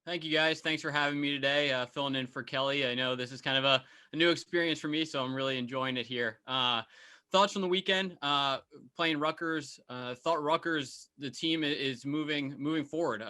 Thank you, guys. Thanks for having me today, filling in for Kelly. I know this is kind of a new experience for me, so I'm really enjoying it here. Thoughts from the weekend, playing Rutgers. Thought Rutgers, the team is moving forward.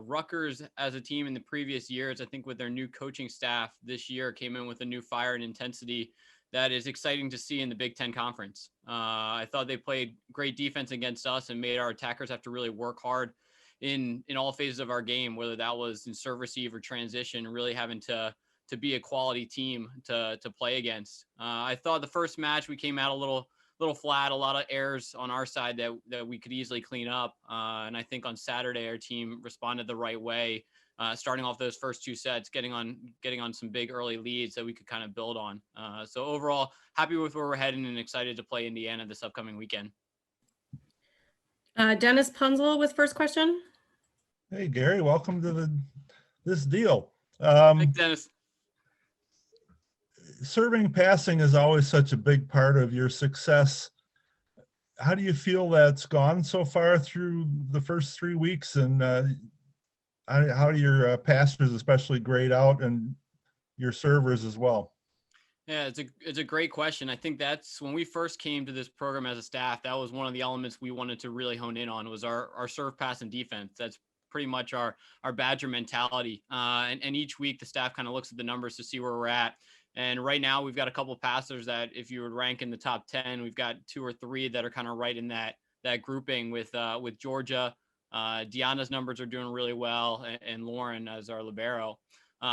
Rutgers as a team in the previous years, I think with their new coaching staff this year, came in with a new fire and intensity that is exciting to see in the Big Ten Conference. I thought they played great defense against us and made our attackers have to really work hard in all phases of our game, whether that was in serve receive or transition, really having to be a quality team to play against. I thought the first match we came out a little flat, a lot of errors on our side that we could easily clean up. And I think on Saturday our team responded the right way, starting off those first two sets, getting on some big early leads that we could kind of build on. So overall, happy with where we're heading and excited to play Indiana this upcoming weekend. Dennis Punzel with first question. Hey, Gary, welcome to this deal. Thanks, Dennis. Serving passing is always such a big part of your success. How do you feel that's gone so far through the first 3 weeks? And how do your passers especially grade out, and your servers as well? Yeah, it's a great question. I think that's when we first came to this program as a staff, that was one of the elements we wanted to really hone in on was our serve, pass, and defense. That's pretty much our Badger mentality. And each week the staff kind of looks at the numbers to see where we're at. And right now we've got a couple of passers that if you would rank in the top 10, we've got 2 or 3 that are kind of right in that grouping with Georgia. Deanna's numbers are doing really well, and Lauren as our libero.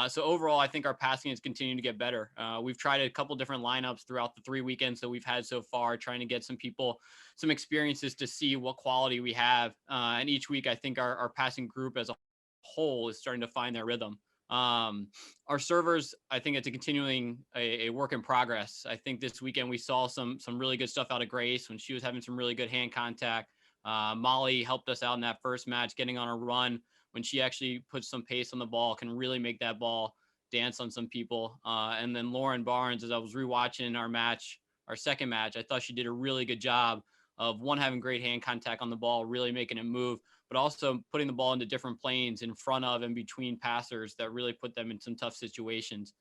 So overall, I think our passing is continuing to get better. We've tried a couple different lineups throughout the 3 weekends that we've had so far, trying to get some people some experiences to see what quality we have. And each week, I think our passing group as a whole is starting to find their rhythm. Our servers, I think it's a continuing a work in progress. I think this weekend we saw some really good stuff out of Grace when she was having some really good hand contact. Molly helped us out in that first match, getting on a run when she actually puts some pace on the ball, can really make that ball dance on some people. And then Lauren Barnes, as I was rewatching our second match, I thought she did a really good job of having great hand contact on the ball, really making it move, but also putting the ball into different planes in front of and between passers that really put them in some tough situations.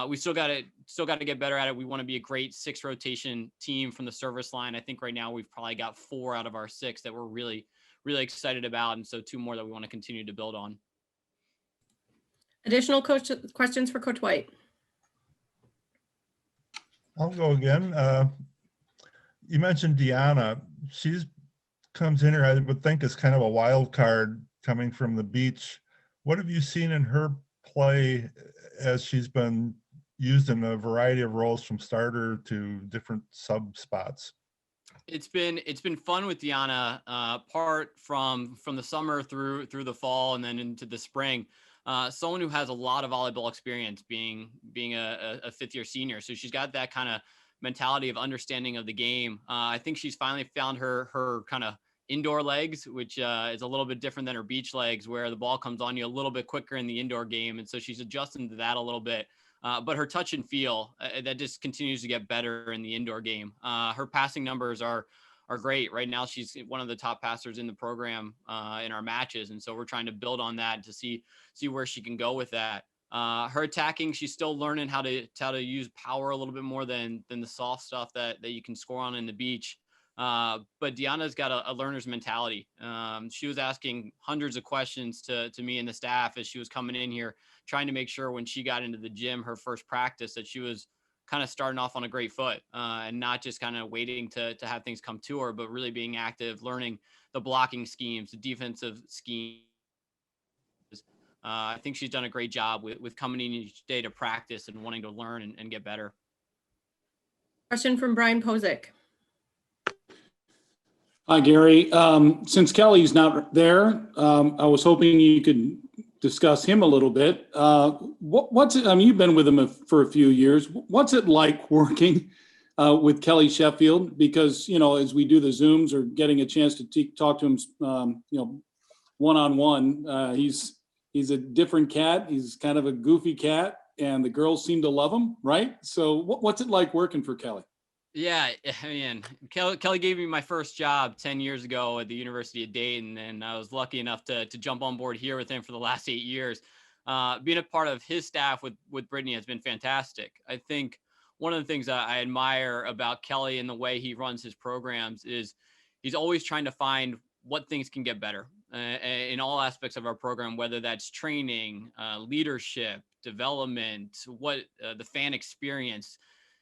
We still got to get better at it. We want to be a great 6 rotation team from the service line. I think right now we've probably got 4 out of our 6 that we're really excited about. And so 2 more that we want to continue to build on. Additional questions for Coach White. I'll go again. You mentioned Deanna. She's comes in here, I would think, as kind of a wild card coming from the beach. What have you seen in her play as she's been used in a variety of roles from starter to different sub spots? It's been fun with Deanna, part from the summer through the fall and then into the spring. Someone who has a lot of volleyball experience, being a 5th-year senior, so she's got that kind of mentality of understanding of the game. I think she's finally found her kind of indoor legs, which is a little bit different than her beach legs, where the ball comes on you a little bit quicker in the indoor game, and so she's adjusting to that a little bit. But her touch and feel, that just continues to get better in the indoor game. Her passing numbers are great. Right now, she's one of the top passers in the program in our matches. And so we're trying to build on that to see where she can go with that. Her attacking, she's still learning how to use power a little bit more than the soft stuff that you can score on in the beach. But Deanna's got a learner's mentality. She was asking hundreds of questions to me and the staff as she was coming in here, trying to make sure when she got into the gym, her first practice, that she was kind of starting off on a great foot, and not just kind of waiting to have things come to her, but really being active, learning the blocking schemes, the defensive schemes. I think she's done a great job with coming in each day to practice and wanting to learn and get better. Question from Brian Posick. Hi, Gary. Since Kelly's not there, I was hoping you could discuss him a little bit. What's it? I mean, you've been with him for a few years. What's it like working with Kelly Sheffield? Because, you know, as we do the Zooms or getting a chance to talk to him, you know, one-on-one, he's a different cat. He's kind of a goofy cat, and the girls seem to love him, right? So what's it like working for Kelly? Yeah, I mean, Kelly gave me my first job 10 years ago at the University of Dayton, and I was lucky enough to jump on board here with him for the last 8 years. being a part of his staff with Brittany has been fantastic. I think one of the things that I admire about Kelly and the way he runs his programs is he's always trying to find what things can get better in all aspects of our program, whether that's training, leadership, development, the fan experience.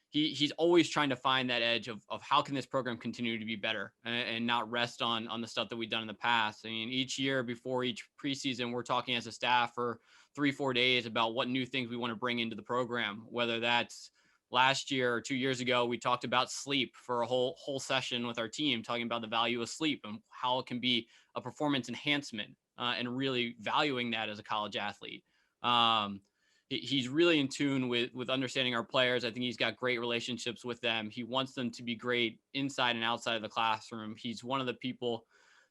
He's always trying to find that edge of how can this program continue to be better and not rest on the stuff that we've done in the past. I mean, each year before each preseason, we're talking as a staff for 3-4 days about what new things we want to bring into the program, whether that's last year or 2 years ago, we talked about sleep for a whole session with our team, talking about the value of sleep and how it can be a performance enhancement and really valuing that as a college athlete. He's really in tune with understanding our players. I think he's got great relationships with them. He wants them to be great inside and outside of the classroom. He's one of the people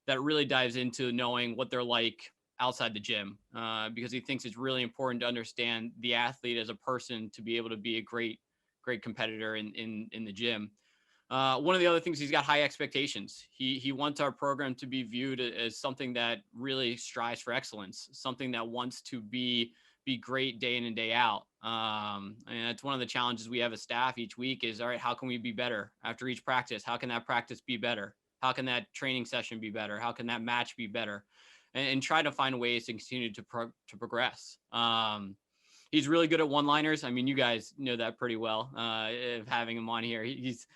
that really dives into knowing what they're like outside the gym because he thinks it's really important to understand the athlete as a person to be able to be a great competitor in the gym. One of the other things, he's got high expectations. He wants our program to be viewed as something that really strives for excellence, something that wants to be great day in and day out. And that's one of the challenges we have as staff each week is, all right, how can we be better after each practice? How can that practice be better? How can that training session be better? How can that match be better? And try to find ways to continue to progress. He's really good at one-liners. I mean, you guys know that pretty well, having him on here. He's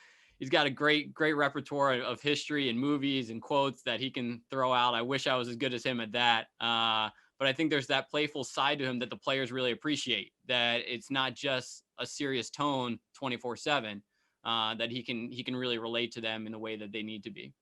got a great repertoire of history and movies and quotes that he can throw out. I wish I was as good as him at that. But I think there's that playful side to him that the players really appreciate, that it's not just a serious tone 24/7, that he can really relate to them in the way that they need to be.